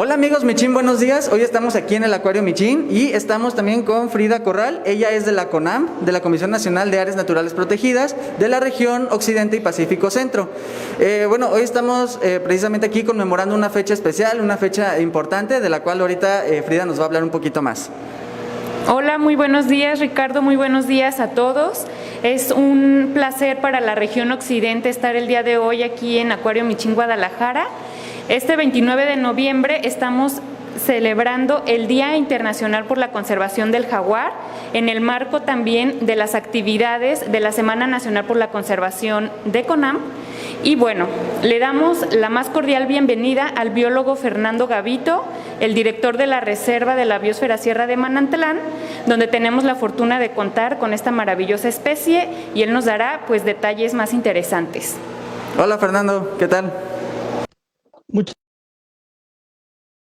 Hola amigos Michín, buenos días. Hoy estamos aquí en el Acuario Michín y estamos también con Frida Corral. Ella es de la CONAM, de la Comisión Nacional de Áreas Naturales Protegidas, de la región Occidente y Pacífico Centro. Hoy estamos precisamente aquí conmemorando una fecha especial, una fecha importante, de la cual ahorita Frida nos va a hablar un poquito más. Hola, muy buenos días Ricardo, muy buenos días a todos. Es un placer para la región Occidente estar el día de hoy aquí en Acuario Michín, Guadalajara. Este 29 de noviembre estamos celebrando el Día Internacional por la Conservación del Jaguar, en el marco también de las actividades de la Semana Nacional por la Conservación de CONAM. Y bueno, le damos la más cordial bienvenida al biólogo Fernando Gavito, el director de la Reserva de la Biosfera Sierra de Manantlán, donde tenemos la fortuna de contar con esta maravillosa especie y él nos dará pues detalles más interesantes. Hola Fernando, ¿qué tal? Muchas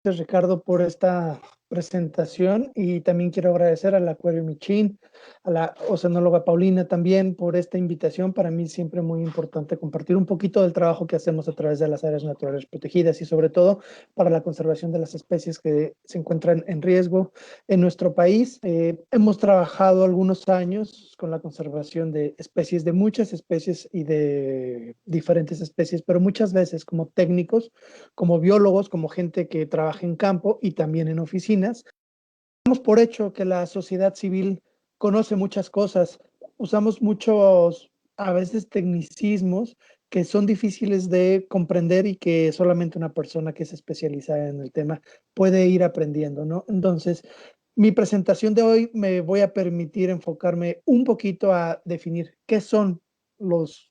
gracias, Ricardo, por esta presentación, y también quiero agradecer al Acuario Michín, a la oceanóloga Paulina también por esta invitación. Para mí siempre muy importante compartir un poquito del trabajo que hacemos a través de las áreas naturales protegidas y sobre todo para la conservación de las especies que se encuentran en riesgo en nuestro país. Hemos trabajado algunos años con la conservación de especies, de muchas especies y de diferentes especies, pero muchas veces como técnicos, como biólogos, como gente que trabaja en campo y también en oficinas, damos por hecho que la sociedad civil conoce muchas cosas. Usamos muchos, a veces, tecnicismos que son difíciles de comprender y que solamente una persona que es especializada en el tema puede ir aprendiendo, ¿no? Entonces, mi presentación de hoy me voy a permitir enfocarme un poquito a definir qué son los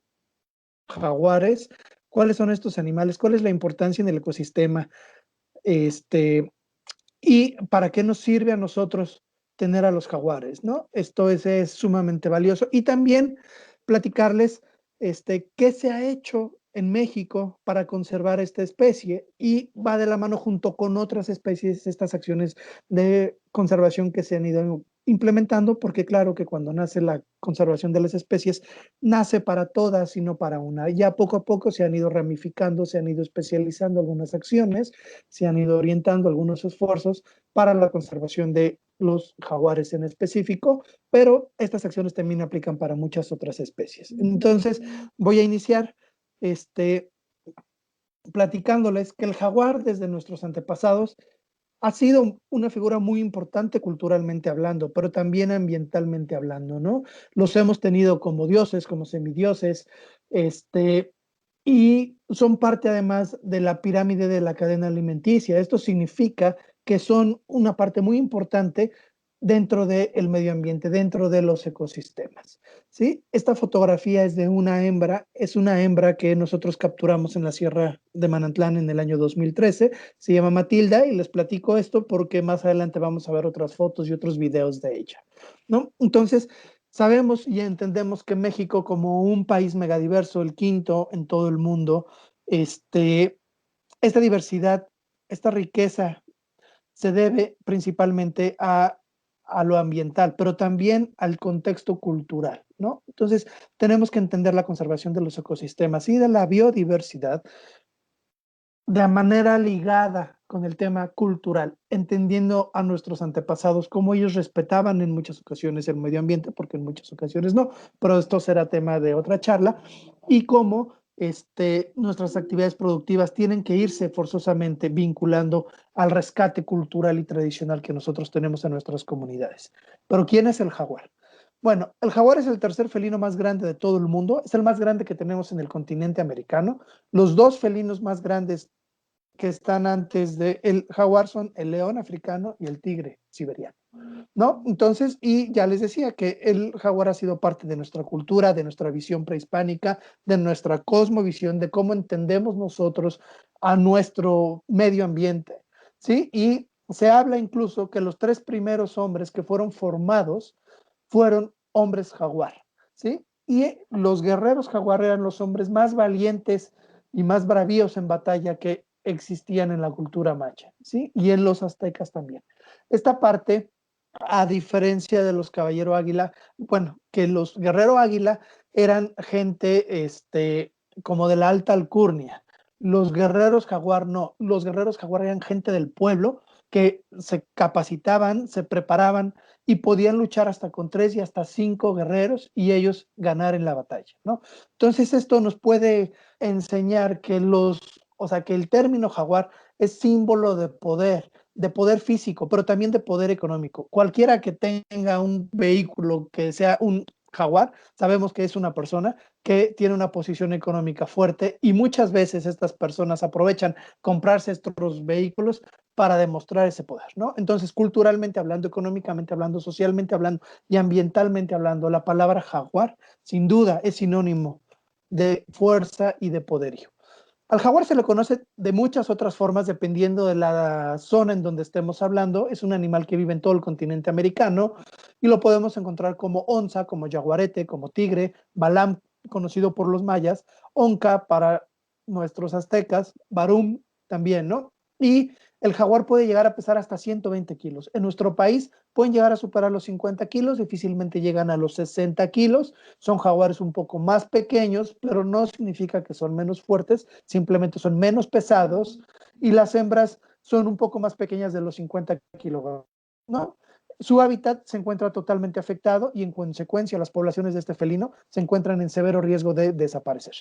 jaguares, cuáles son estos animales, cuál es la importancia en el ecosistema, y para qué nos sirve a nosotros tener a los jaguares, ¿no? Esto es sumamente valioso. Y también platicarles qué se ha hecho en México para conservar esta especie, y va de la mano junto con otras especies estas acciones de conservación que se han ido implementando, porque claro que cuando nace la conservación de las especies, nace para todas y no para una. Ya poco a poco se han ido ramificando, se han ido especializando algunas acciones, se han ido orientando algunos esfuerzos para la conservación de los jaguares en específico, pero estas acciones también aplican para muchas otras especies. Entonces, voy a iniciar platicándoles que el jaguar, desde nuestros antepasados, ha sido una figura muy importante culturalmente hablando, pero también ambientalmente hablando, ¿no? Los hemos tenido como dioses, como semidioses, y son parte además de la pirámide de la cadena alimenticia. Esto significa que son una parte muy importante dentro del medio ambiente, dentro de los ecosistemas, ¿sí? Esta fotografía es de una hembra que nosotros capturamos en la Sierra de Manantlán en el año 2013, se llama Matilda, y les platico esto porque más adelante vamos a ver otras fotos y otros videos de ella, ¿no? Entonces, sabemos y entendemos que México, como un país megadiverso, el quinto en todo el mundo, esta diversidad, esta riqueza se debe principalmente a lo ambiental, pero también al contexto cultural, ¿no? Entonces, tenemos que entender la conservación de los ecosistemas y de la biodiversidad de manera ligada con el tema cultural, entendiendo a nuestros antepasados, cómo ellos respetaban en muchas ocasiones el medio ambiente, porque en muchas ocasiones no, pero esto será tema de otra charla, y cómo nuestras actividades productivas tienen que irse forzosamente vinculando al rescate cultural y tradicional que nosotros tenemos en nuestras comunidades. Pero ¿quién es el jaguar? Bueno, el jaguar es el tercer felino más grande de todo el mundo, es el más grande que tenemos en el continente americano. Los dos felinos más grandes que están antes del jaguar son el león africano y el tigre siberiano, ¿no? Entonces, y ya les decía que el jaguar ha sido parte de nuestra cultura, de nuestra visión prehispánica, de nuestra cosmovisión, de cómo entendemos nosotros a nuestro medio ambiente, ¿sí? Y se habla incluso que los tres primeros hombres que fueron formados fueron hombres jaguar, ¿sí? Y los guerreros jaguar eran los hombres más valientes y más bravíos en batalla que existían en la cultura maya, ¿sí? Y en los aztecas también. Esta parte, a diferencia de los caballero águila, bueno, que los guerrero águila eran gente como de la alta alcurnia. Los guerreros jaguar no, los guerreros jaguar eran gente del pueblo que se capacitaban, se preparaban y podían luchar hasta con 3 y hasta 5 guerreros y ellos ganar en la batalla, ¿no? Entonces esto nos puede enseñar que o sea, que el término jaguar es símbolo de poder físico, pero también de poder económico. Cualquiera que tenga un vehículo que sea un jaguar, sabemos que es una persona que tiene una posición económica fuerte y muchas veces estas personas aprovechan comprarse estos vehículos para demostrar ese poder, ¿no? Entonces, culturalmente hablando, económicamente hablando, socialmente hablando y ambientalmente hablando, la palabra jaguar sin duda es sinónimo de fuerza y de poderío. Al jaguar se le conoce de muchas otras formas dependiendo de la zona en donde estemos hablando. Es un animal que vive en todo el continente americano y lo podemos encontrar como onza, como jaguarete, como tigre, balam, conocido por los mayas, onca para nuestros aztecas, barum también, ¿no? Y el jaguar puede llegar a pesar hasta 120 kilos. En nuestro país pueden llegar a superar los 50 kilos, difícilmente llegan a los 60 kilos. Son jaguares un poco más pequeños, pero no significa que son menos fuertes, simplemente son menos pesados y las hembras son un poco más pequeñas de los 50 kilogramos, ¿no? Su hábitat se encuentra totalmente afectado y en consecuencia las poblaciones de este felino se encuentran en severo riesgo de desaparecer.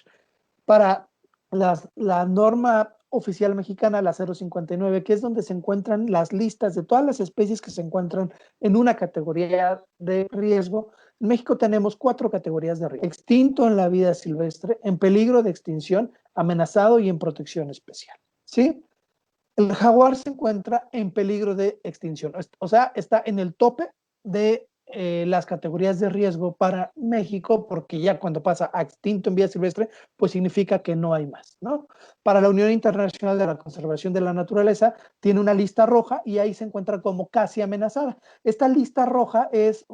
Para la norma oficial mexicana, la 059, que es donde se encuentran las listas de todas las especies que se encuentran en una categoría de riesgo. En México tenemos 4 categorías de riesgo: extinto en la vida silvestre, en peligro de extinción, amenazado y en protección especial. ¿Sí? El jaguar se encuentra en peligro de extinción, o sea, está en el tope de las categorías de riesgo para México, porque ya cuando pasa a extinto en vía silvestre, pues significa que no hay más, ¿no? Para la Unión Internacional de la Conservación de la Naturaleza, tiene una lista roja y ahí se encuentra como casi amenazada. Esta lista roja es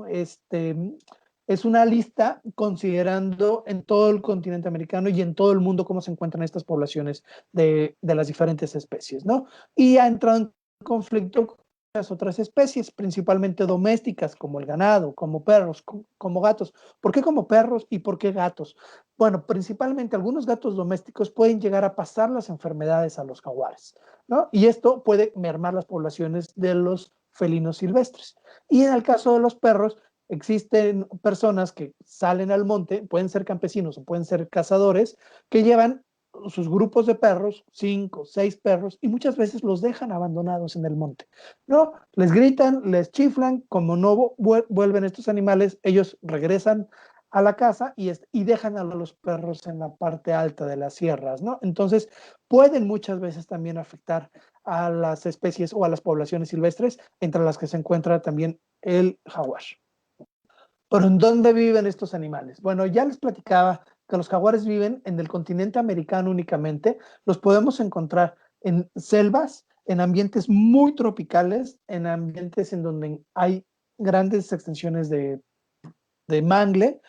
una lista considerando en todo el continente americano y en todo el mundo cómo se encuentran estas poblaciones de las diferentes especies, ¿no? Y ha entrado en conflicto con las otras especies, principalmente domésticas, como el ganado, como perros, como gatos. ¿Por qué como perros y por qué gatos? Bueno, principalmente algunos gatos domésticos pueden llegar a pasar las enfermedades a los jaguares, ¿no? Y esto puede mermar las poblaciones de los felinos silvestres. Y en el caso de los perros, existen personas que salen al monte, pueden ser campesinos o pueden ser cazadores, que llevan sus grupos de perros, 5, 6 perros, y muchas veces los dejan abandonados en el monte, ¿no? Les gritan, les chiflan, como no vuelven estos animales, ellos regresan a la casa y dejan a los perros en la parte alta de las sierras, ¿no? Entonces, pueden muchas veces también afectar a las especies o a las poblaciones silvestres, entre las que se encuentra también el jaguar. ¿Pero en dónde viven estos animales? Bueno, ya les platicaba que los jaguares viven en el continente americano únicamente. Los podemos encontrar en selvas, en ambientes muy tropicales, en ambientes en donde hay grandes extensiones de mangle,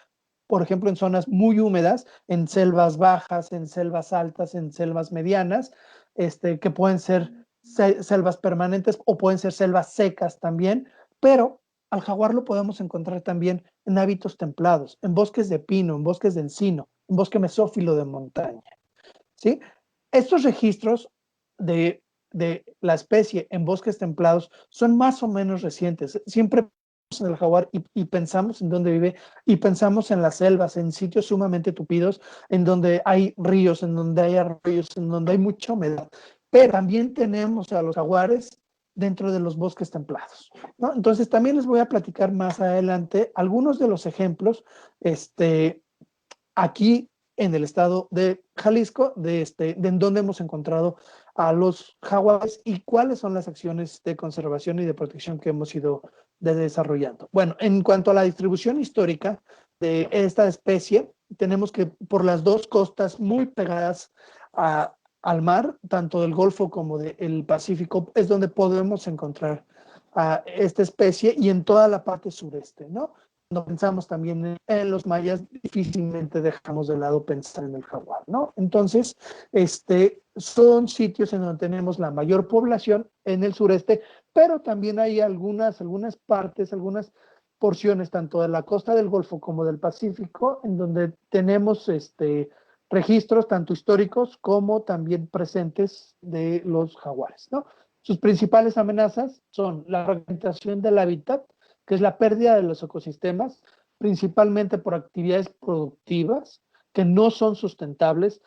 por ejemplo, en zonas muy húmedas, en selvas bajas, en selvas altas, en selvas medianas, que pueden ser selvas permanentes o pueden ser selvas secas también, pero al jaguar lo podemos encontrar también en hábitos templados, en bosques de pino, en bosques de encino, en bosque mesófilo de montaña, ¿sí? Estos registros de la especie en bosques templados son más o menos recientes. Siempre en el jaguar y pensamos en dónde vive y pensamos en las selvas, en sitios sumamente tupidos, en donde hay ríos, en donde hay arroyos, en donde hay mucha humedad. Pero también tenemos a los jaguares dentro de los bosques templados, ¿no? Entonces también les voy a platicar más adelante algunos de los ejemplos, aquí en el estado de Jalisco, de en donde hemos encontrado a los jaguares y cuáles son las acciones de conservación y de protección que hemos ido desarrollando. Bueno, en cuanto a la distribución histórica de esta especie, tenemos que por las dos costas muy pegadas al mar, tanto del Golfo como del Pacífico, es donde podemos encontrar a esta especie y en toda la parte sureste, ¿no? Cuando pensamos también en los mayas, difícilmente dejamos de lado pensar en el jaguar, ¿no? Entonces, son sitios en donde tenemos la mayor población en el sureste, pero también hay algunas partes, algunas porciones, tanto de la costa del Golfo como del Pacífico, en donde tenemos registros tanto históricos como también presentes de los jaguares, ¿no? Sus principales amenazas son la fragmentación del hábitat, que es la pérdida de los ecosistemas, principalmente por actividades productivas que no son sustentables.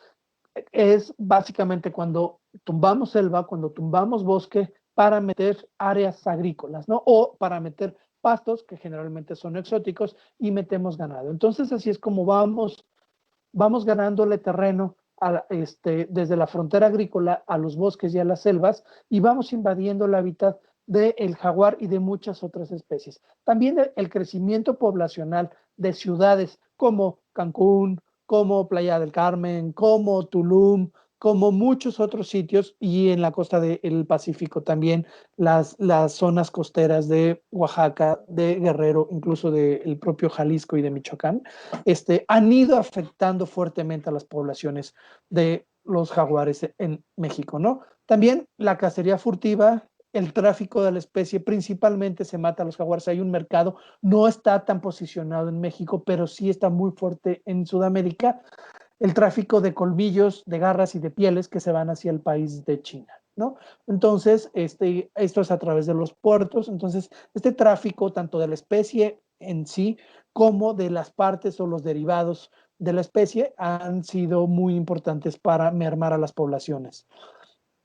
Es básicamente cuando tumbamos selva, cuando tumbamos bosque para meter áreas agrícolas, ¿no? O para meter pastos, que generalmente son exóticos, y metemos ganado. Entonces, así es como vamos ganándole terreno desde la frontera agrícola a los bosques y a las selvas, y vamos invadiendo el hábitat del jaguar y de muchas otras especies. También el crecimiento poblacional de ciudades como Cancún, como Playa del Carmen, como Tulum, como muchos otros sitios, y en la costa del Pacífico también, las zonas costeras de Oaxaca, de Guerrero, incluso del propio Jalisco y de Michoacán, han ido afectando fuertemente a las poblaciones de los jaguares en México, ¿no? También la cacería furtiva, el tráfico de la especie, principalmente se mata a los jaguares. Hay un mercado, no está tan posicionado en México, pero sí está muy fuerte en Sudamérica, el tráfico de colmillos, de garras y de pieles que se van hacia el país de China, ¿no? Entonces, esto es a través de los puertos. Entonces, este tráfico, tanto de la especie en sí, como de las partes o los derivados de la especie, han sido muy importantes para mermar a las poblaciones.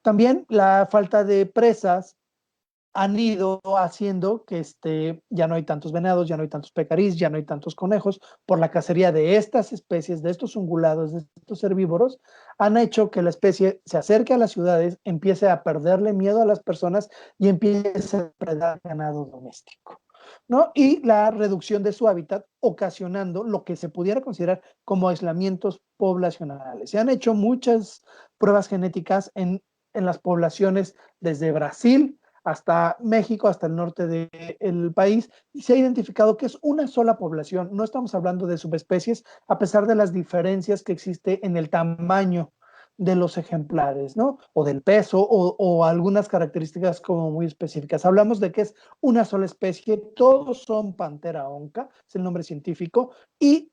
También la falta de presas han ido haciendo que ya no hay tantos venados, ya no hay tantos pecarís, ya no hay tantos conejos, por la cacería de estas especies, de estos ungulados, de estos herbívoros, han hecho que la especie se acerque a las ciudades, empiece a perderle miedo a las personas y empiece a predar ganado doméstico, ¿no? Y la reducción de su hábitat, ocasionando lo que se pudiera considerar como aislamientos poblacionales. Se han hecho muchas pruebas genéticas en las poblaciones desde Brasil hasta México, hasta el norte del país, y se ha identificado que es una sola población. No estamos hablando de subespecies, a pesar de las diferencias que existe en el tamaño de los ejemplares, ¿no? O del peso, o algunas características como muy específicas. Hablamos de que es una sola especie, todos son Panthera onca, es el nombre científico, y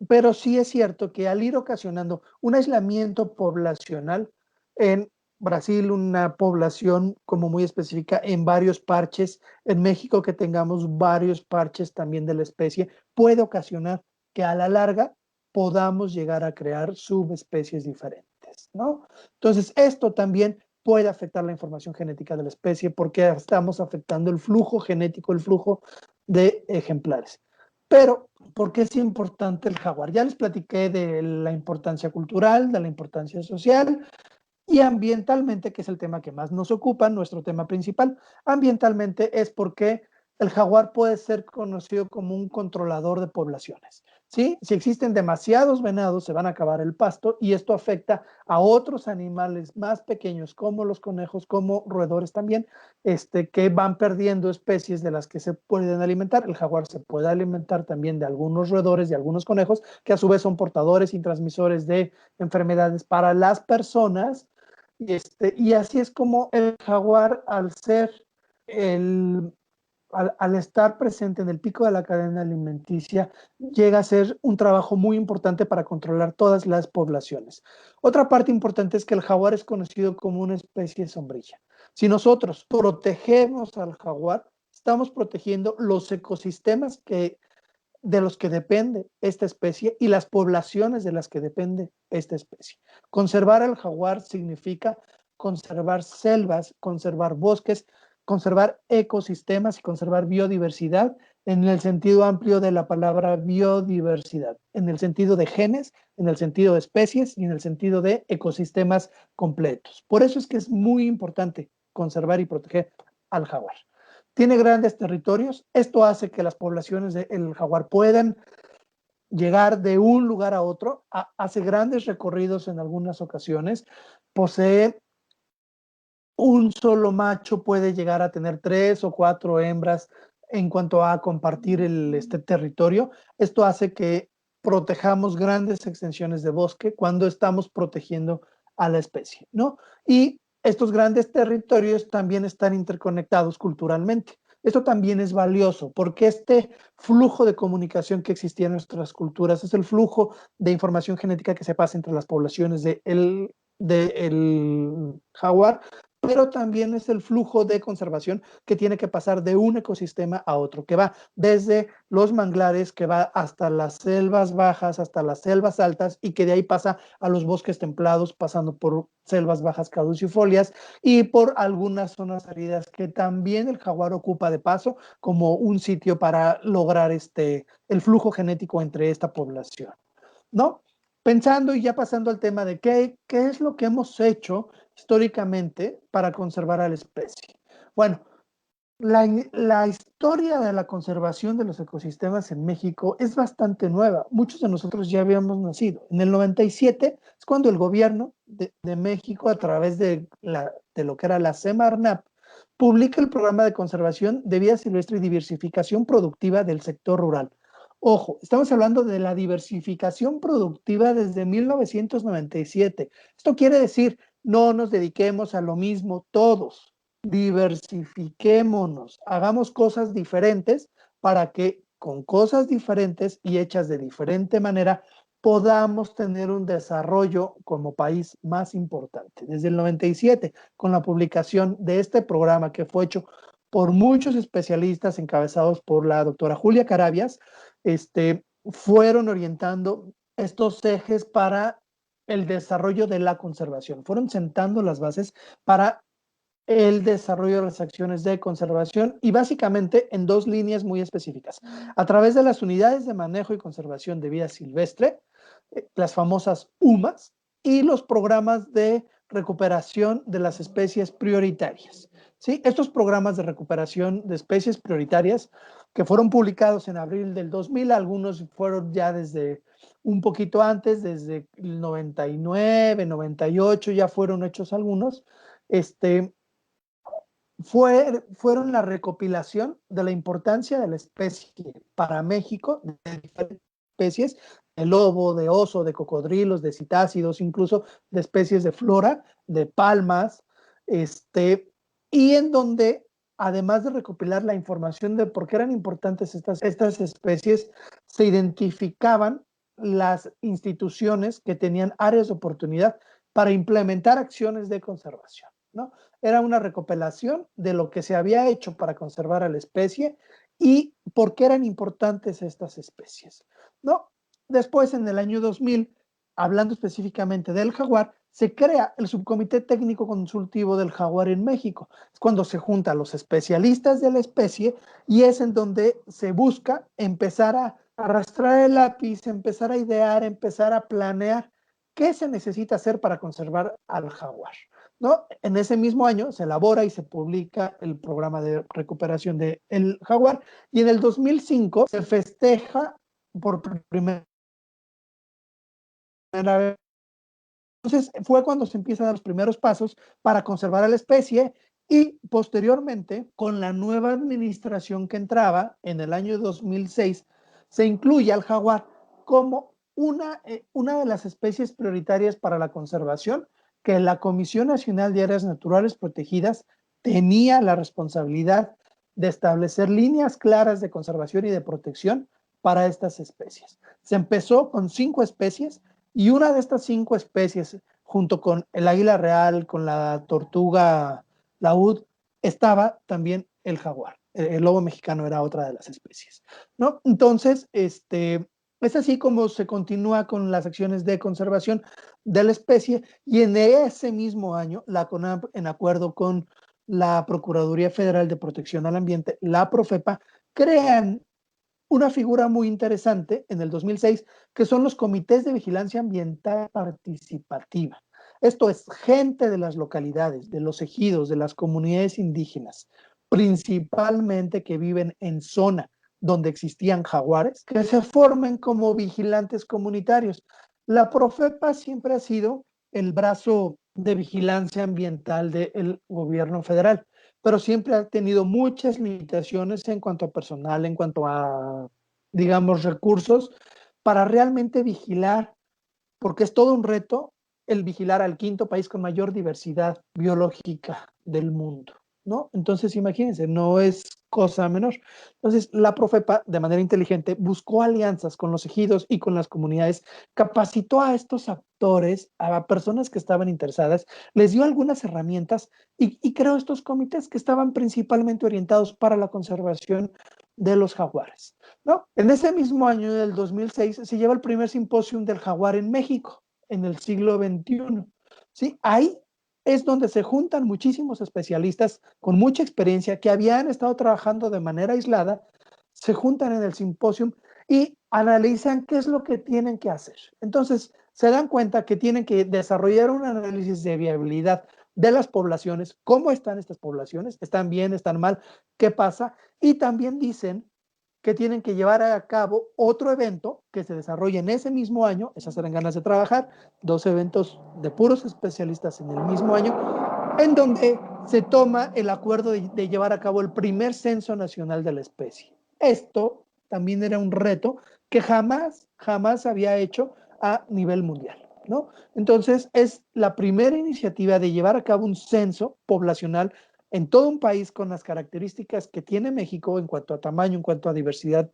pero sí es cierto que al ir ocasionando un aislamiento poblacional en Brasil, una población como muy específica en varios parches, en México que tengamos varios parches también de la especie, puede ocasionar que a la larga podamos llegar a crear subespecies diferentes, ¿no? Entonces, esto también puede afectar la información genética de la especie porque estamos afectando el flujo genético, el flujo de ejemplares. Pero, ¿por qué es importante el jaguar? Ya les platiqué de la importancia cultural, de la importancia social, y ambientalmente, que es el tema que más nos ocupa, nuestro tema principal. Ambientalmente es porque el jaguar puede ser conocido como un controlador de poblaciones, ¿sí? Si existen demasiados venados, se van a acabar el pasto, y esto afecta a otros animales más pequeños, como los conejos, como roedores también, que van perdiendo especies de las que se pueden alimentar. El jaguar se puede alimentar también de algunos roedores, de algunos conejos, que a su vez son portadores y transmisores de enfermedades para las personas. Y así es como el jaguar, al estar presente en el pico de la cadena alimenticia, llega a ser un trabajo muy importante para controlar todas las poblaciones. Otra parte importante es que el jaguar es conocido como una especie sombrilla. Si nosotros protegemos al jaguar, estamos protegiendo los ecosistemas de los que depende esta especie y las poblaciones de las que depende esta especie. Conservar al jaguar significa conservar selvas, conservar bosques, conservar ecosistemas y conservar biodiversidad en el sentido amplio de la palabra biodiversidad, en el sentido de genes, en el sentido de especies y en el sentido de ecosistemas completos. Por eso es que es muy importante conservar y proteger al jaguar. Tiene grandes territorios. Esto hace que las poblaciones del jaguar puedan llegar de un lugar a otro. Hace grandes recorridos en algunas ocasiones. Posee un solo macho, puede llegar a tener 3 o 4 hembras en cuanto a compartir este territorio. Esto hace que protejamos grandes extensiones de bosque cuando estamos protegiendo a la especie, ¿no? Y estos grandes territorios también están interconectados culturalmente. Esto también es valioso porque este flujo de comunicación que existía en nuestras culturas es el flujo de información genética que se pasa entre las poblaciones de el jaguar, pero también es el flujo de conservación que tiene que pasar de un ecosistema a otro, que va desde los manglares, que va hasta las selvas bajas, hasta las selvas altas, y que de ahí pasa a los bosques templados, pasando por selvas bajas caducifolias y por algunas zonas áridas que también el jaguar ocupa de paso como un sitio para lograr el flujo genético entre esta población, ¿no? Pensando y ya pasando al tema de qué es lo que hemos hecho históricamente para conservar a la especie. Bueno, la historia de la conservación de los ecosistemas en México es bastante nueva. Muchos de nosotros ya habíamos nacido. En el 97 es cuando el gobierno de México, a través de lo que era la Semarnap, publica el programa de conservación de vida silvestre y diversificación productiva del sector rural. Ojo, estamos hablando de la diversificación productiva desde 1997. Esto quiere decir, no nos dediquemos a lo mismo todos, diversifiquémonos, hagamos cosas diferentes para que con cosas diferentes y hechas de diferente manera podamos tener un desarrollo como país más importante. Desde el 97, con la publicación de este programa que fue hecho por muchos especialistas encabezados por la doctora Julia Carabias, fueron orientando estos ejes para el desarrollo de la conservación, fueron sentando las bases para el desarrollo de las acciones de conservación y básicamente en dos líneas muy específicas. A través de las unidades de manejo y conservación de vida silvestre, las famosas UMAS, y los programas de recuperación de las especies prioritarias. ¿Sí? Estos programas de recuperación de especies prioritarias que fueron publicados en abril del 2000, algunos fueron ya desde un poquito antes, desde el 99, 98, ya fueron hechos algunos, fueron la recopilación de la importancia de la especie para México, de diferentes especies, de lobo, de oso, de cocodrilos, de citácidos, incluso de especies de flora, de palmas, y en donde, además de recopilar la información de por qué eran importantes estas especies, se identificaban las instituciones que tenían áreas de oportunidad para implementar acciones de conservación, ¿no? Era una recopilación de lo que se había hecho para conservar a la especie y por qué eran importantes estas especies, ¿no? Después, en el año 2000, hablando específicamente del jaguar, se crea el Subcomité Técnico Consultivo del Jaguar en México. Es cuando se juntan los especialistas de la especie y es en donde se busca empezar a arrastrar el lápiz, empezar a idear, empezar a planear qué se necesita hacer para conservar al jaguar, ¿no? En ese mismo año se elabora y se publica el programa de recuperación del jaguar y en el 2005 se festeja por primera vez. Entonces fue cuando se empiezan a dar los primeros pasos para conservar a la especie y posteriormente, con la nueva administración que entraba en el año 2006, se incluye al jaguar como una de las especies prioritarias para la conservación que la Comisión Nacional de Áreas Naturales Protegidas tenía la responsabilidad de establecer líneas claras de conservación y de protección para estas especies. Se empezó con 5 especies y una de estas 5 especies, junto con el águila real, con la tortuga laúd, estaba también el jaguar. El lobo mexicano era otra de las especies, ¿no? Entonces, es así como se continúa con las acciones de conservación de la especie y en ese mismo año la CONAMP, en acuerdo con la Procuraduría Federal de Protección al Ambiente, la Profepa, crean una figura muy interesante en el 2006, que son los comités de vigilancia ambiental participativa. Esto es gente de las localidades, de los ejidos, de las comunidades indígenas, principalmente que viven en zona donde existían jaguares, que se formen como vigilantes comunitarios. La Profepa siempre ha sido el brazo de vigilancia ambiental del gobierno federal, pero siempre ha tenido muchas limitaciones en cuanto a personal, en cuanto a, digamos, recursos, para realmente vigilar, porque es todo un reto el vigilar al quinto país con mayor diversidad biológica del mundo, ¿no? Entonces, imagínense, no es cosa menor. Entonces, la Profepa, de manera inteligente, buscó alianzas con los ejidos y con las comunidades, capacitó a estos actores, a personas que estaban interesadas, les dio algunas herramientas y creó estos comités que estaban principalmente orientados para la conservación de los jaguares, ¿no? En ese mismo año del 2006 se lleva el primer simposio del jaguar en México, en el siglo XXI, ¿sí? Ahí es donde se juntan muchísimos especialistas con mucha experiencia que habían estado trabajando de manera aislada, se juntan en el simposio y analizan qué es lo que tienen que hacer. Entonces, se dan cuenta que tienen que desarrollar un análisis de viabilidad de las poblaciones, cómo están estas poblaciones, están bien, están mal, qué pasa, y también dicen que tienen que llevar a cabo otro evento que se desarrolla en ese mismo año, esas eran ganas de trabajar, 2 eventos de puros especialistas en el mismo año, en donde se toma el acuerdo de llevar a cabo el primer censo nacional de la especie. Esto también era un reto que jamás había hecho a nivel mundial, ¿no? Entonces, es la primera iniciativa de llevar a cabo un censo poblacional en todo un país con las características que tiene México en cuanto a tamaño, en cuanto a diversidad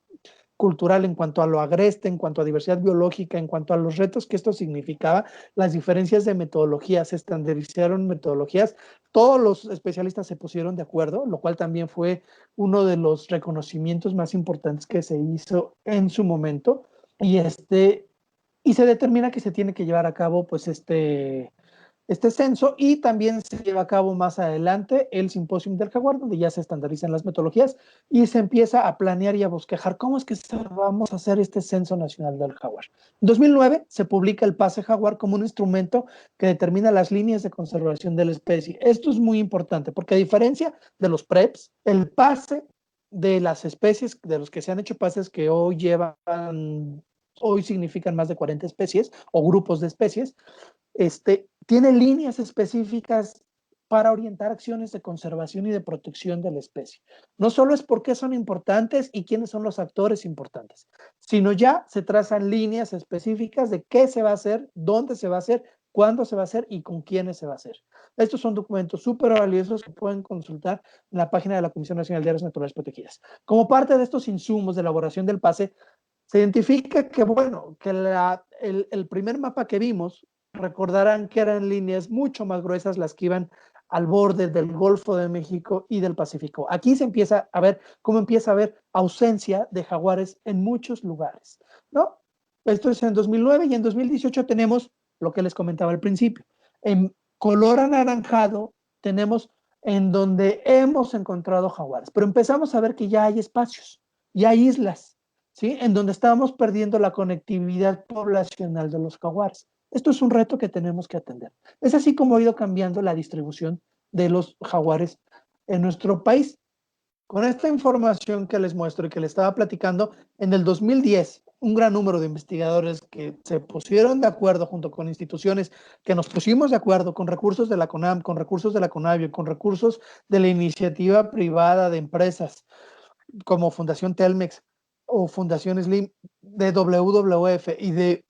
cultural, en cuanto a lo agreste, en cuanto a diversidad biológica, en cuanto a los retos que esto significaba, las diferencias de metodologías, se estandarizaron metodologías, todos los especialistas se pusieron de acuerdo, lo cual también fue uno de los reconocimientos más importantes que se hizo en su momento, y y se determina que se tiene que llevar a cabo pues este censo y también se lleva a cabo más adelante el simposio del jaguar, donde ya se estandarizan las metodologías y se empieza a planear y a bosquejar cómo es que vamos a hacer este censo nacional del jaguar. En 2009 se publica el PASE jaguar como un instrumento que determina las líneas de conservación de la especie. Esto es muy importante porque a diferencia de los PREPs, el PASE de las especies, de los que se han hecho pases que hoy significan más de 40 especies o grupos de especies, tiene líneas específicas para orientar acciones de conservación y de protección de la especie. No solo es por qué son importantes y quiénes son los actores importantes, sino ya se trazan líneas específicas de qué se va a hacer, dónde se va a hacer, cuándo se va a hacer y con quiénes se va a hacer. Estos son documentos súper valiosos que pueden consultar en la página de la Comisión Nacional de Áreas Naturales Protegidas. Como parte de estos insumos de elaboración del PASE, se identifica que, bueno, que el primer mapa que vimos, recordarán que eran líneas mucho más gruesas las que iban al borde del Golfo de México y del Pacífico. Aquí se empieza a ver cómo empieza a haber ausencia de jaguares en muchos lugares, ¿no? Esto es en 2009 y en 2018 tenemos lo que les comentaba al principio. En color anaranjado tenemos en donde hemos encontrado jaguares, pero empezamos a ver que ya hay espacios, ya hay islas, ¿sí? En donde estamos perdiendo la conectividad poblacional de los jaguares. Esto es un reto que tenemos que atender. Es así como ha ido cambiando la distribución de los jaguares en nuestro país. Con esta información que les muestro y que les estaba platicando, en el 2010, un gran número de investigadores que se pusieron de acuerdo junto con instituciones que nos pusimos de acuerdo con recursos de la CONAM, con recursos de la CONAVIO, con recursos de la iniciativa privada de empresas como Fundación Telmex o Fundación Slim, de WWF y de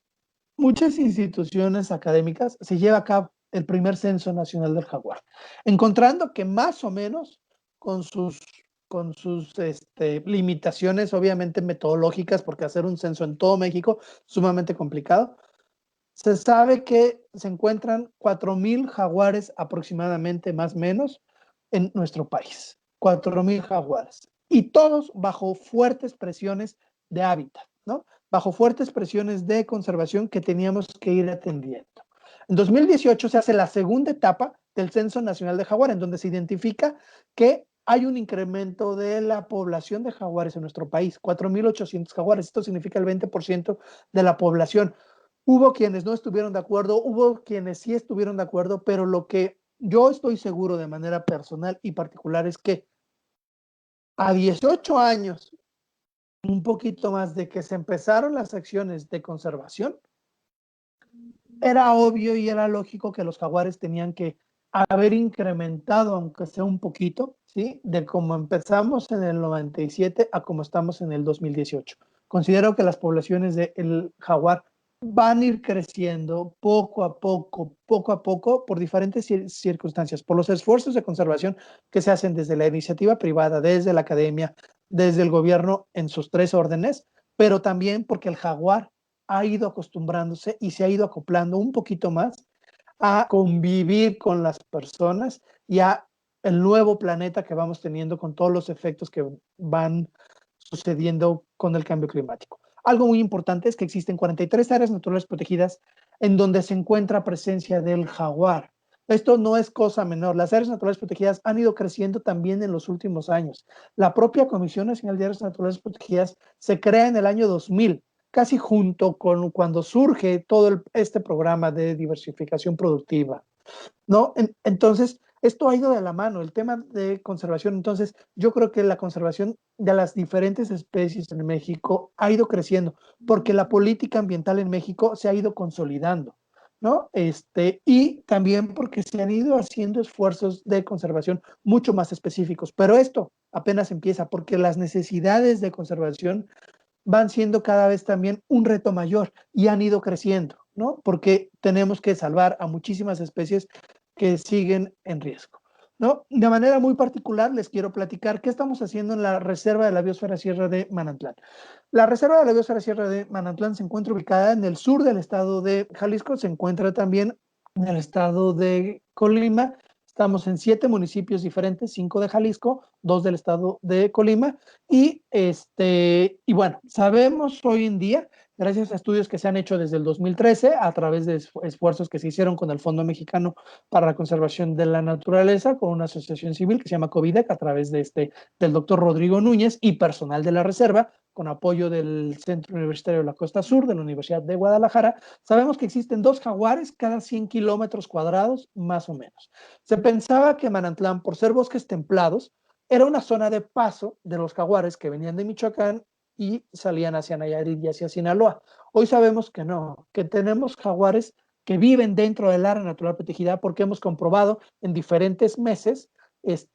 muchas instituciones académicas, se lleva a cabo el primer censo nacional del jaguar, encontrando que más o menos con sus limitaciones obviamente metodológicas, porque hacer un censo en todo México es sumamente complicado, se sabe que se encuentran 4,000 jaguares aproximadamente, más o menos, en nuestro país. 4,000 jaguares. Y todos bajo fuertes presiones de hábitat, ¿no? Bajo fuertes presiones de conservación que teníamos que ir atendiendo. En 2018 se hace la segunda etapa del Censo Nacional de Jaguar, en donde se identifica que hay un incremento de la población de jaguares en nuestro país, 4,800 jaguares. Esto significa el 20% de la población. Hubo quienes no estuvieron de acuerdo, hubo quienes sí estuvieron de acuerdo, pero lo que yo estoy seguro de manera personal y particular es que a 18 años, un poquito más de que se empezaron las acciones de conservación, era obvio y era lógico que los jaguares tenían que haber incrementado, aunque sea un poquito, ¿sí? De cómo empezamos en el 97 a cómo estamos en el 2018. Considero que las poblaciones del jaguar van a ir creciendo poco a poco, por diferentes circunstancias, por los esfuerzos de conservación que se hacen desde la iniciativa privada, desde la academia, desde el gobierno en sus tres órdenes, pero también porque el jaguar ha ido acostumbrándose y se ha ido acoplando un poquito más a convivir con las personas y a el nuevo planeta que vamos teniendo con todos los efectos que van sucediendo con el cambio climático. Algo muy importante es que existen 43 áreas naturales protegidas en donde se encuentra presencia del jaguar. Esto no es cosa menor. Las áreas naturales protegidas han ido creciendo también en los últimos años. La propia Comisión Nacional de Áreas Naturales Protegidas se crea en el año 2000, casi junto con cuando surge todo este programa de diversificación productiva, ¿no? Entonces, esto ha ido de la mano, el tema de conservación. Entonces, yo creo que la conservación de las diferentes especies en México ha ido creciendo, porque la política ambiental en México se ha ido consolidando, ¿no? Y también porque se han ido haciendo esfuerzos de conservación mucho más específicos. Pero esto apenas empieza, porque las necesidades de conservación van siendo cada vez también un reto mayor y han ido creciendo, ¿no? Porque tenemos que salvar a muchísimas especies que siguen en riesgo, ¿no? De manera muy particular les quiero platicar qué estamos haciendo en la Reserva de la Biosfera Sierra de Manantlán. La Reserva de la Biosfera Sierra de Manantlán se encuentra ubicada en el sur del estado de Jalisco, se encuentra también en el estado de Colima. Estamos en 7 municipios diferentes, 5 de Jalisco, 2 del estado de Colima. Y bueno, sabemos hoy en día, gracias a estudios que se han hecho desde el 2013, a través de esfuerzos que se hicieron con el Fondo Mexicano para la Conservación de la Naturaleza, con una asociación civil que se llama COVIDEC, a través del doctor Rodrigo Núñez y personal de la Reserva, con apoyo del Centro Universitario de la Costa Sur, de la Universidad de Guadalajara. Sabemos que existen 2 jaguares cada 100 kilómetros cuadrados, más o menos. Se pensaba que Manantlán, por ser bosques templados, era una zona de paso de los jaguares que venían de Michoacán y salían hacia Nayarit y hacia Sinaloa. Hoy sabemos que no, que tenemos jaguares que viven dentro del área natural protegida porque hemos comprobado en diferentes meses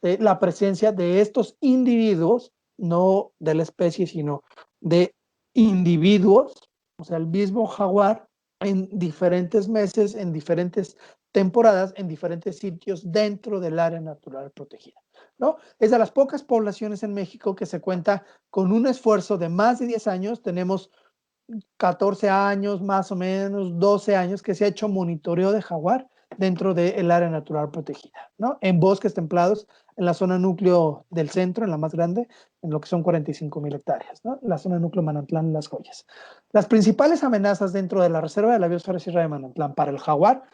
la presencia de estos individuos, no de la especie, sino de individuos, o sea, el mismo jaguar en diferentes meses, en diferentes temporadas, en diferentes sitios dentro del área natural protegida, ¿no? Es de las pocas poblaciones en México que se cuenta con un esfuerzo de más de 10 años. Tenemos 14 años, más o menos, 12 años que se ha hecho monitoreo de jaguar dentro del área natural protegida, ¿no? En bosques templados, en la zona núcleo del centro, en la más grande, en lo que son 45,000 hectáreas, ¿no? La zona núcleo Manantlán, Las Joyas. Las principales amenazas dentro de la Reserva de la Biosfera Sierra de Manantlán para el jaguar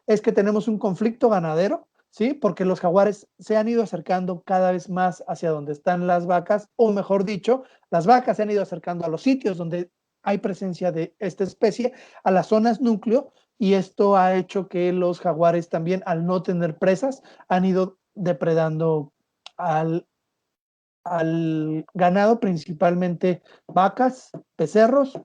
es que tenemos un conflicto ganadero, ¿sí? Porque los jaguares se han ido acercando cada vez más hacia donde están las vacas, o mejor dicho, las vacas se han ido acercando a los sitios donde hay presencia de esta especie, a las zonas núcleo, y esto ha hecho que los jaguares también, al no tener presas, han ido depredando al, al ganado, principalmente vacas, becerros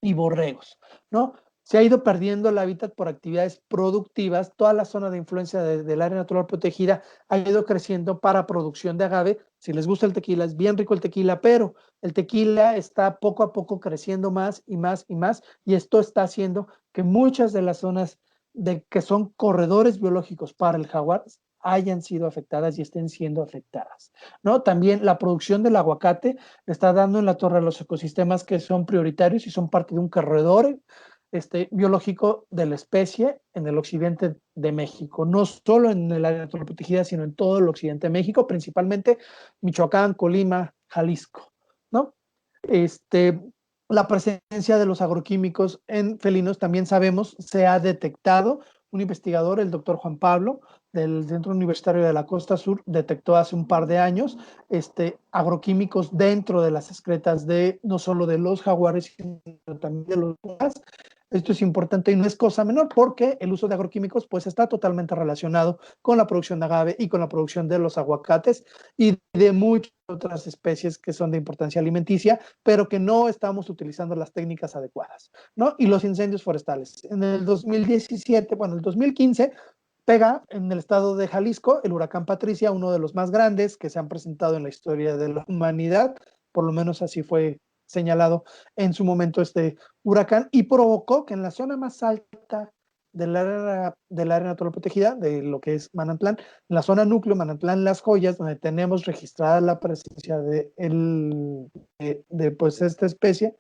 y borregos, ¿no? Se ha ido perdiendo el hábitat por actividades productivas. Toda la zona de influencia del área natural protegida ha ido creciendo para producción de agave. Si les gusta el tequila, es bien rico el tequila, pero el tequila está poco a poco creciendo más y más y más, y esto está haciendo que muchas de las zonas que son corredores biológicos para el jaguar hayan sido afectadas y estén siendo afectadas, ¿no? También la producción del aguacate le está dando en la torre a los ecosistemas que son prioritarios y son parte de un corredor biológico de la especie en el occidente de México, no solo en el área natural protegida, sino en todo el occidente de México, principalmente Michoacán, Colima, Jalisco, ¿no? La presencia de los agroquímicos en felinos también sabemos, se ha detectado. Un investigador, el doctor Juan Pablo, del Centro Universitario de la Costa Sur, detectó hace un par de años agroquímicos dentro de las excretas de no solo de los jaguares, sino también de los pumas. Esto es importante y no es cosa menor porque el uso de agroquímicos pues está totalmente relacionado con la producción de agave y con la producción de los aguacates y de muchas otras especies que son de importancia alimenticia, pero que no estamos utilizando las técnicas adecuadas, ¿no? Y los incendios forestales. En el 2017, bueno, el 2015, pega en el estado de Jalisco el huracán Patricia, uno de los más grandes que se han presentado en la historia de la humanidad, por lo menos así fue señalado en su momento este huracán y provocó que en la zona más alta del área natural protegida, de lo que es Manantlán, en la zona núcleo, Manantlán, Las Joyas, donde tenemos registrada la presencia pues, esta especie,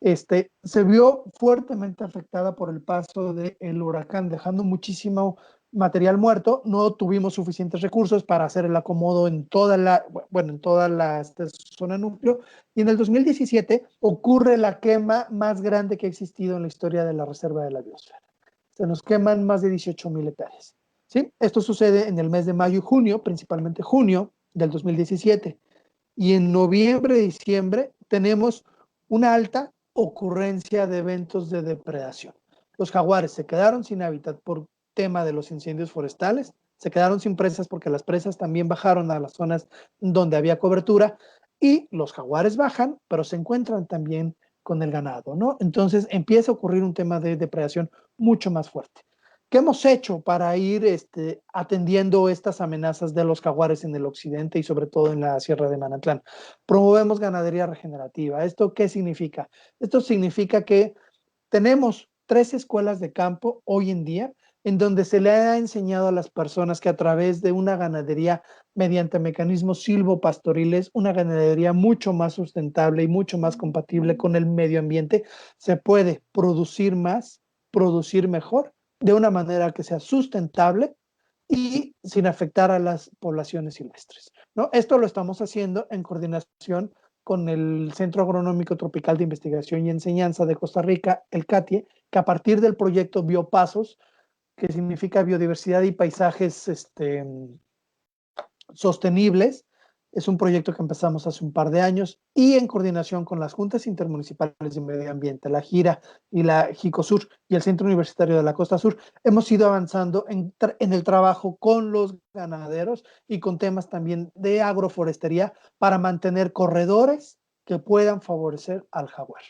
se vio fuertemente afectada por el paso del huracán, dejando muchísimo material muerto. No tuvimos suficientes recursos para hacer el acomodo en toda la zona núcleo, y en el 2017 ocurre la quema más grande que ha existido en la historia de la Reserva de la Biosfera. Se nos queman más de 18,000 hectáreas. ¿Sí? Esto sucede en el mes de mayo y junio, principalmente junio del 2017. Y en noviembre y diciembre tenemos una alta ocurrencia de eventos de depredación. Los jaguares se quedaron sin hábitat por tema de los incendios forestales, se quedaron sin presas porque las presas también bajaron a las zonas donde había cobertura, y los jaguares bajan, pero se encuentran también con el ganado, ¿no? Entonces empieza a ocurrir un tema de depredación mucho más fuerte. ¿Qué hemos hecho para ir atendiendo estas amenazas de los jaguares en el occidente y sobre todo en la Sierra de Manantlán? Promovemos ganadería regenerativa. ¿Esto qué significa? Esto significa que tenemos 3 escuelas de campo hoy en día en donde se le ha enseñado a las personas que a través de una ganadería mediante mecanismos silvopastoriles, una ganadería mucho más sustentable y mucho más compatible con el medio ambiente, se puede producir más, producir mejor, de una manera que sea sustentable y sin afectar a las poblaciones silvestres, ¿no? Esto lo estamos haciendo en coordinación con el Centro Agronómico Tropical de Investigación y Enseñanza de Costa Rica, el CATIE, que a partir del proyecto Biopasos, que significa biodiversidad y paisajes sostenibles, es un proyecto que empezamos hace un par de años, y en coordinación con las juntas intermunicipales de medio ambiente, la GIRA y la JICOSUR y el Centro Universitario de la Costa Sur, hemos ido avanzando en el trabajo con los ganaderos y con temas también de agroforestería para mantener corredores que puedan favorecer al jaguar.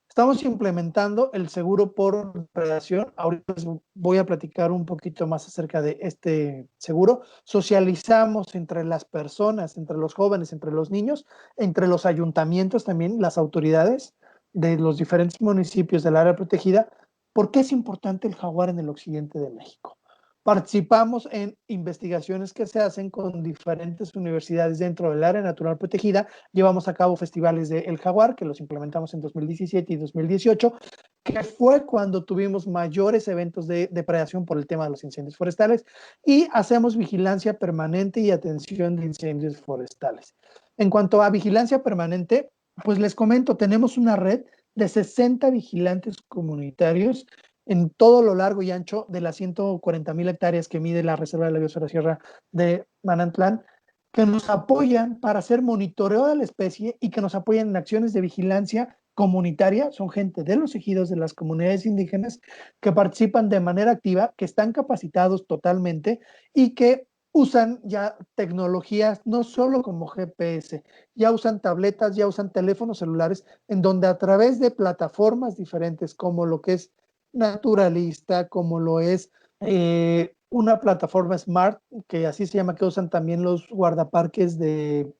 Estamos implementando el seguro por predación. Ahorita les voy a platicar un poquito más acerca de este seguro. Socializamos entre las personas, entre los jóvenes, entre los niños, entre los ayuntamientos también, las autoridades de los diferentes municipios del área protegida. ¿Por qué es importante el jaguar en el occidente de México? Participamos en investigaciones que se hacen con diferentes universidades dentro del área natural protegida. Llevamos a cabo festivales de El Jaguar, que los implementamos en 2017 y 2018, que fue cuando tuvimos mayores eventos de depredación por el tema de los incendios forestales, y hacemos vigilancia permanente y atención de incendios forestales. En cuanto a vigilancia permanente, pues les comento, tenemos una red de 60 vigilantes comunitarios en todo lo largo y ancho de las 140,000 hectáreas que mide la Reserva de la Biosfera Sierra de Manantlán, que nos apoyan para hacer monitoreo de la especie y que nos apoyan en acciones de vigilancia comunitaria. Son gente de los ejidos, de las comunidades indígenas, que participan de manera activa, que están capacitados totalmente y que usan ya tecnologías no solo como GPS, ya usan tabletas, ya usan teléfonos celulares, en donde a través de plataformas diferentes como lo que es Naturalista, como lo es una plataforma Smart, que así se llama, que usan también los guardaparques de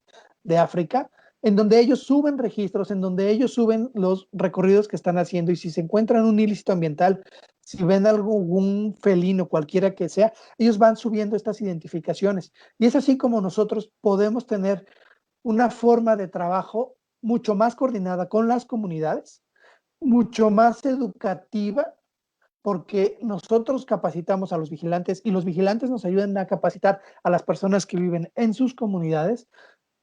África, en donde ellos suben registros, en donde ellos suben los recorridos que están haciendo, y si se encuentran un ilícito ambiental, si ven algún felino, cualquiera que sea, ellos van subiendo estas identificaciones. Y es así como nosotros podemos tener una forma de trabajo mucho más coordinada con las comunidades, mucho más educativa, porque nosotros capacitamos a los vigilantes y los vigilantes nos ayudan a capacitar a las personas que viven en sus comunidades,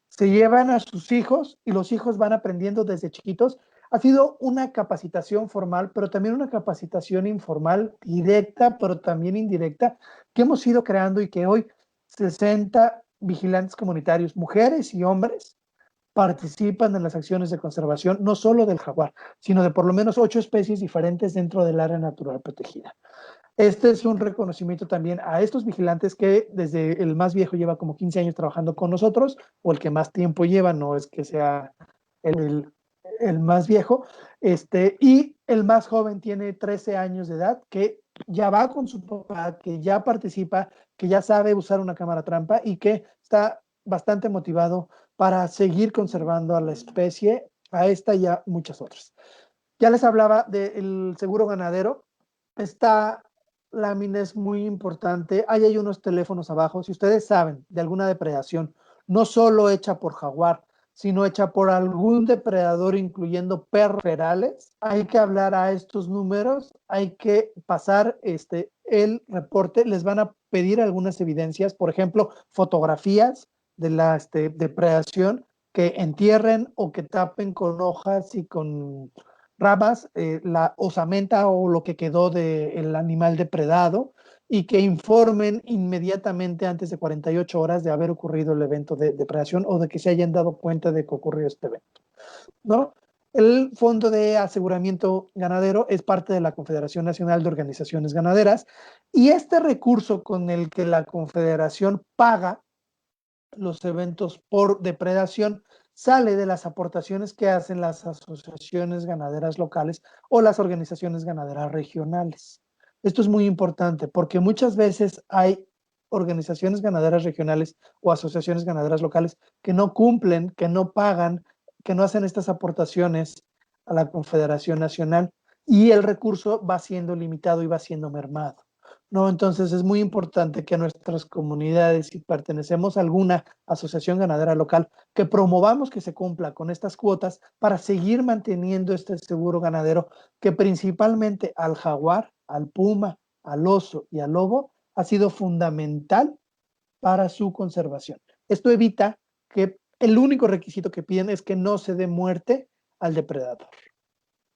se llevan a sus hijos y los hijos van aprendiendo desde chiquitos. Ha sido una capacitación formal, pero también una capacitación informal, directa, pero también indirecta, que hemos ido creando, y que hoy 60 vigilantes comunitarios, mujeres y hombres, participan en las acciones de conservación, no solo del jaguar, sino de por lo menos 8 especies diferentes dentro del área natural protegida. Este es un reconocimiento también a estos vigilantes, que desde el más viejo lleva como 15 años trabajando con nosotros, o el que más tiempo lleva, no es que sea el más viejo, y el más joven tiene 13 años de edad, que ya va con su papá, que ya participa, que ya sabe usar una cámara trampa y que está bastante motivado para seguir conservando a la especie a esta y a muchas otras. Ya les hablaba del seguro ganadero. Esta lámina es muy importante. Ahí hay unos teléfonos abajo. Si ustedes saben de alguna depredación, no solo hecha por jaguar, sino hecha por algún depredador, incluyendo perros ferales, hay que hablar a estos números, hay que pasar el reporte. Les van a pedir algunas evidencias, por ejemplo, fotografías de la depredación, que entierren o que tapen con hojas y con ramas la osamenta o lo que quedó del animal depredado, y que informen inmediatamente antes de 48 horas de haber ocurrido el evento de depredación o de que se hayan dado cuenta de que ocurrió este evento, ¿no? El Fondo de Aseguramiento Ganadero es parte de la Confederación Nacional de Organizaciones Ganaderas, y este recurso con el que la Confederación paga los eventos por depredación sale de las aportaciones que hacen las asociaciones ganaderas locales o las organizaciones ganaderas regionales. Esto es muy importante porque muchas veces hay organizaciones ganaderas regionales o asociaciones ganaderas locales que no cumplen, que no pagan, que no hacen estas aportaciones a la Confederación Nacional, y el recurso va siendo limitado y va siendo mermado, ¿no? Entonces es muy importante que nuestras comunidades, si pertenecemos a alguna asociación ganadera local, que promovamos que se cumpla con estas cuotas para seguir manteniendo este seguro ganadero, que principalmente al jaguar, al puma, al oso y al lobo ha sido fundamental para su conservación. Esto evita que el único requisito que piden es que no se dé muerte al depredador,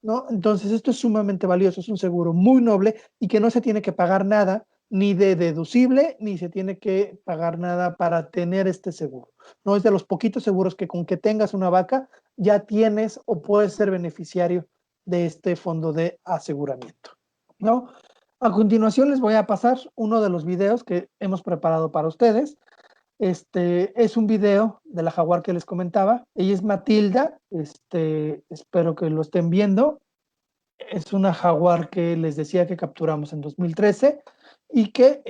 ¿no? Entonces esto es sumamente valioso, es un seguro muy noble y que no se tiene que pagar nada, ni de deducible, ni se tiene que pagar nada para tener este seguro, ¿no? Es de los poquitos seguros que con que tengas una vaca ya tienes o puedes ser beneficiario de este fondo de aseguramiento, ¿no? A continuación les voy a pasar uno de los videos que hemos preparado para ustedes. Es un video de la jaguar que les comentaba. Ella es Matilda. Espero que lo estén viendo. Es una jaguar que les decía que capturamos en 2013 y que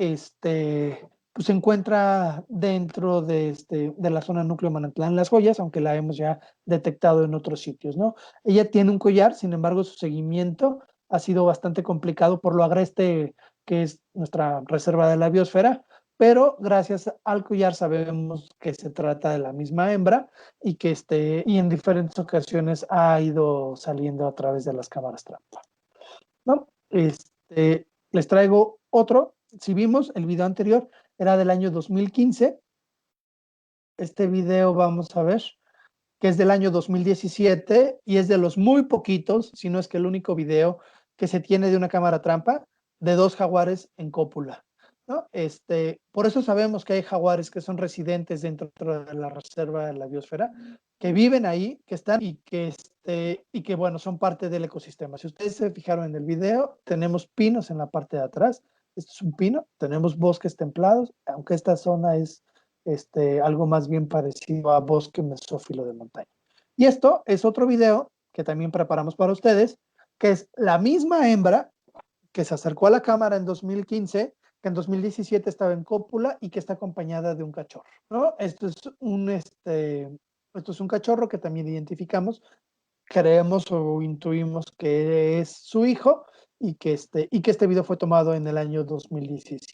pues se encuentra dentro de la zona núcleo Manantlán Las Joyas, aunque la hemos ya detectado en otros sitios, ¿no? Ella tiene un collar, sin embargo, su seguimiento ha sido bastante complicado por lo agreste que es nuestra reserva de la biosfera, pero gracias al collar sabemos que se trata de la misma hembra y que y en diferentes ocasiones ha ido saliendo a través de las cámaras trampa, ¿no? Les traigo otro. Si vimos el video anterior, era del año 2015. Este video vamos a ver que es del año 2017 y es de los muy poquitos, si no es que el único video que se tiene de una cámara trampa de dos jaguares en cópula, ¿no? Por eso sabemos que hay jaguares que son residentes dentro de la reserva de la biosfera, que viven ahí, que están y que bueno, son parte del ecosistema. Si ustedes se fijaron en el video, tenemos pinos en la parte de atrás. Esto es un pino, tenemos bosques templados, aunque esta zona es algo más bien parecido a bosque mesófilo de montaña. Y esto es otro video que también preparamos para ustedes, que es la misma hembra que se acercó a la cámara en 2015, que en 2017 estaba en cópula y que está acompañada de un cachorro, ¿no? Esto es un cachorro que también identificamos, creemos o intuimos que es su hijo, y que este video fue tomado en el año 2017.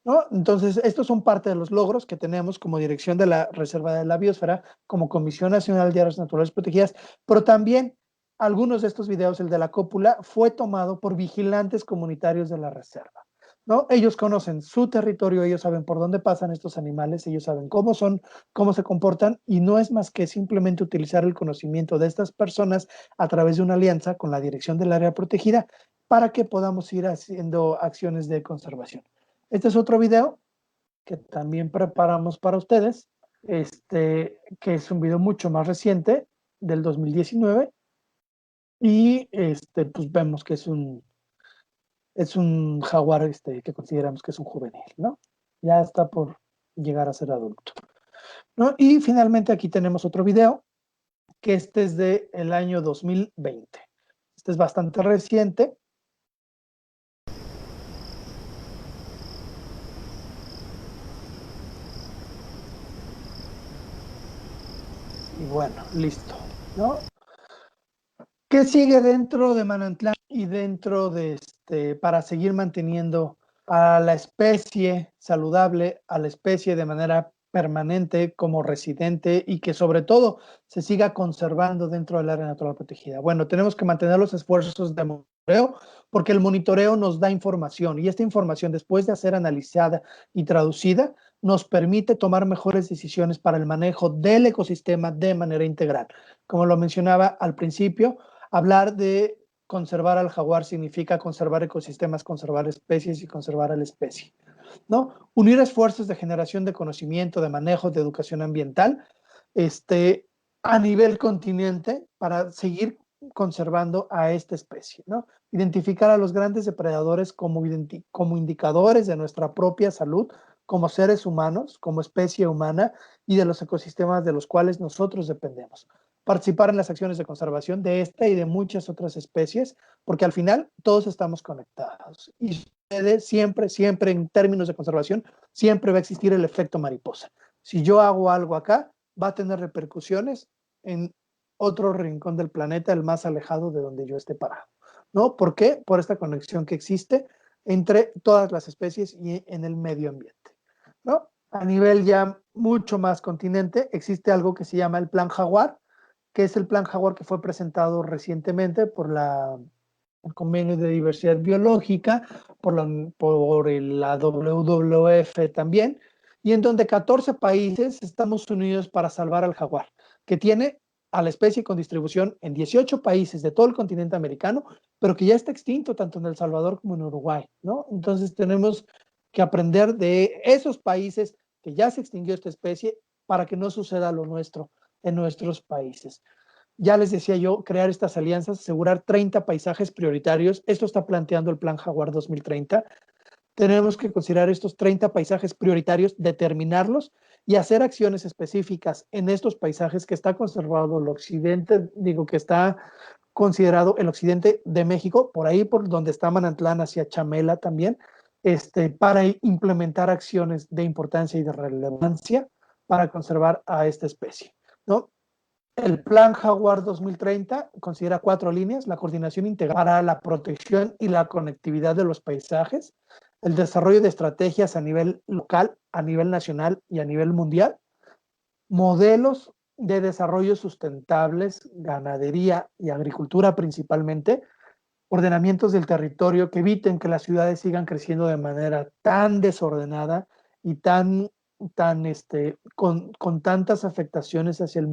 ¿No? Entonces, estos son parte de los logros que tenemos como dirección de la Reserva de la Biosfera, como Comisión Nacional de Áreas Naturales Protegidas, pero también algunos de estos videos, el de la cópula, fue tomado por vigilantes comunitarios de la reserva, ¿no? Ellos conocen su territorio, ellos saben por dónde pasan estos animales, ellos saben cómo son, cómo se comportan, y no es más que simplemente utilizar el conocimiento de estas personas a través de una alianza con la dirección del área protegida para que podamos ir haciendo acciones de conservación. Este es otro video que también preparamos para ustedes, que es un video mucho más reciente, del 2019, y pues vemos que es un jaguar que consideramos que es un juvenil, ¿no? Ya está por llegar a ser adulto, ¿no? Y finalmente aquí tenemos otro video, que es del año 2020. Este es bastante reciente. Y bueno, listo, ¿no? ¿Qué sigue dentro de Manantlán y dentro de para seguir manteniendo a la especie saludable, a la especie de manera permanente como residente y que sobre todo se siga conservando dentro del área natural protegida? Bueno, tenemos que mantener los esfuerzos de monitoreo porque el monitoreo nos da información y esta información, después de ser analizada y traducida, nos permite tomar mejores decisiones para el manejo del ecosistema de manera integral. Como lo mencionaba al principio, hablar de conservar al jaguar significa conservar ecosistemas, conservar especies y conservar a la especie, ¿no? Unir esfuerzos de generación de conocimiento, de manejo, de educación ambiental, a nivel continente para seguir conservando a esta especie, ¿no? Identificar a los grandes depredadores como indicadores de nuestra propia salud, como seres humanos, como especie humana y de los ecosistemas de los cuales nosotros dependemos. Participar en las acciones de conservación de esta y de muchas otras especies, porque al final todos estamos conectados. Y siempre, siempre en términos de conservación, siempre va a existir el efecto mariposa. Si yo hago algo acá, va a tener repercusiones en otro rincón del planeta, el más alejado de donde yo esté parado, ¿no? ¿Por qué? Por esta conexión que existe entre todas las especies y en el medio ambiente, ¿no? A nivel ya mucho más continente, existe algo que se llama el Plan Jaguar, que es el Plan Jaguar que fue presentado recientemente por el Convenio de Diversidad Biológica, por la WWF también, y en donde 14 países estamos unidos para salvar al jaguar, que tiene a la especie con distribución en 18 países de todo el continente americano, pero que ya está extinto tanto en El Salvador como en Uruguay, ¿no? Entonces tenemos que aprender de esos países que ya se extinguió esta especie para que no suceda lo nuestro en nuestros países. Ya les decía yo, crear estas alianzas, asegurar 30 paisajes prioritarios. Esto está planteando el Plan Jaguar 2030. Tenemos que considerar estos 30 paisajes prioritarios, determinarlos y hacer acciones específicas en estos paisajes que está conservado el occidente, que está considerado el occidente de México, por ahí por donde está Manantlán hacia Chamela también, para implementar acciones de importancia y de relevancia para conservar a esta especie, ¿no? El Plan Jaguar 2030 considera 4 líneas: la coordinación integral para la protección y la conectividad de los paisajes, el desarrollo de estrategias a nivel local, a nivel nacional y a nivel mundial, modelos de desarrollo sustentables, ganadería y agricultura principalmente, ordenamientos del territorio que eviten que las ciudades sigan creciendo de manera tan desordenada y con tantas afectaciones hacia el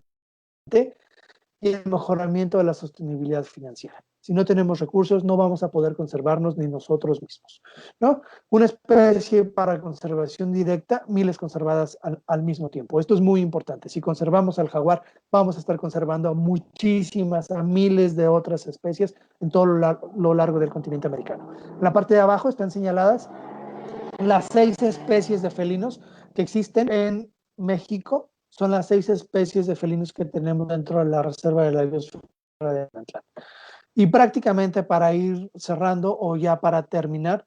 y el mejoramiento de la sostenibilidad financiera. Si no tenemos recursos, no vamos a poder conservarnos ni nosotros mismos, ¿no? Una especie para conservación directa, miles conservadas al mismo tiempo. Esto es muy importante. Si conservamos al jaguar, vamos a estar conservando a muchísimas, a miles de otras especies en todo lo largo del continente americano. En la parte de abajo están señaladas las 6 especies de felinos que existen en México. Son las 6 especies de felinos que tenemos dentro de la Reserva de la Biosfera de Manantlán. Y prácticamente para ir cerrando o ya para terminar,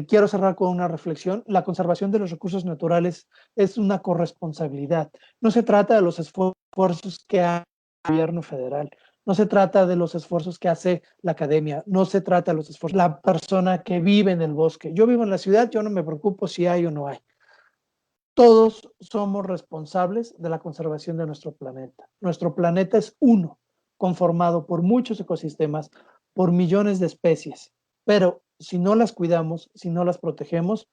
quiero cerrar con una reflexión. La conservación de los recursos naturales es una corresponsabilidad. No se trata de los esfuerzos que hace el gobierno federal, no se trata de los esfuerzos que hace la academia, no se trata de los esfuerzos de la persona que vive en el bosque. Yo vivo en la ciudad, yo no me preocupo si hay o no hay. Todos somos responsables de la conservación de nuestro planeta. Nuestro planeta es uno, conformado por muchos ecosistemas, por millones de especies. Pero si no las cuidamos, si no las protegemos,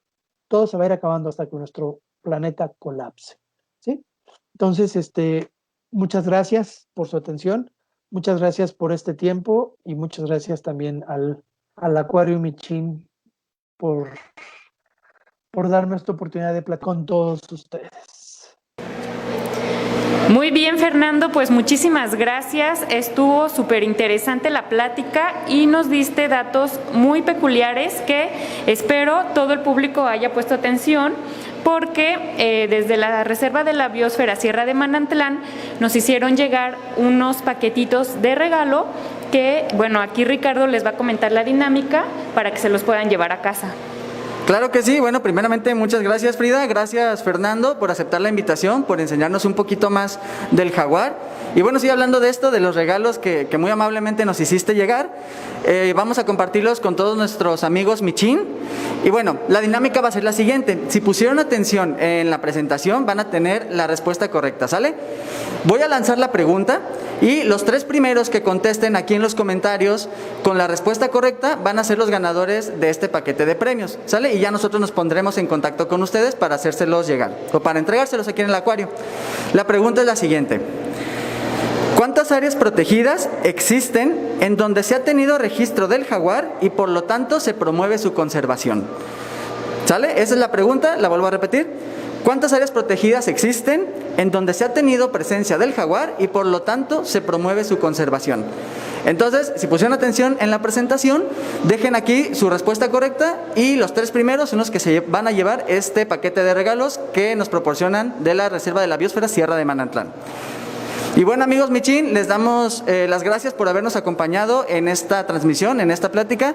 todo se va a ir acabando hasta que nuestro planeta colapse, ¿sí? Entonces, muchas gracias por su atención, muchas gracias por este tiempo y muchas gracias también al Acuario Michín por darme esta oportunidad de platicar con todos ustedes. Muy bien, Fernando, pues muchísimas gracias. Estuvo súper interesante la plática y nos diste datos muy peculiares que espero todo el público haya puesto atención, porque desde la Reserva de la Biosfera Sierra de Manantlán nos hicieron llegar unos paquetitos de regalo que, bueno, aquí Ricardo les va a comentar la dinámica para que se los puedan llevar a casa. Claro que sí. Bueno, primeramente muchas gracias, Frida, gracias, Fernando, por aceptar la invitación, por enseñarnos un poquito más del jaguar. Y bueno, sí, hablando de esto, de los regalos que muy amablemente nos hiciste llegar, vamos a compartirlos con todos nuestros amigos Michin. Y bueno, la dinámica va a ser la siguiente. Si pusieron atención en la presentación, van a tener la respuesta correcta, ¿sale? Voy a lanzar la pregunta y los 3 primeros que contesten aquí en los comentarios con la respuesta correcta van a ser los ganadores de este paquete de premios, ¿sale? Y ya nosotros nos pondremos en contacto con ustedes para hacérselos llegar o para entregárselos aquí en el acuario. La pregunta es la siguiente: ¿cuántas áreas protegidas existen en donde se ha tenido registro del jaguar y por lo tanto se promueve su conservación? ¿Sale? Esa es la pregunta, la vuelvo a repetir. ¿Cuántas áreas protegidas existen en donde se ha tenido presencia del jaguar y por lo tanto se promueve su conservación? Entonces, si pusieron atención en la presentación, dejen aquí su respuesta correcta y los 3 primeros son los que se van a llevar este paquete de regalos que nos proporcionan de la Reserva de la Biosfera Sierra de Manantlán. Y bueno, amigos Michin, les damos las gracias por habernos acompañado en esta transmisión, en esta plática.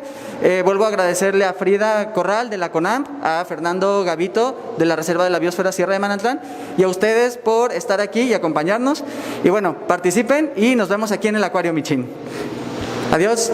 Vuelvo a agradecerle a Frida Corral de la CONAMP, a Fernando Gavito de la Reserva de la Biosfera Sierra de Manantlán y a ustedes por estar aquí y acompañarnos. Y bueno, participen y nos vemos aquí en el Acuario Michin. Adiós.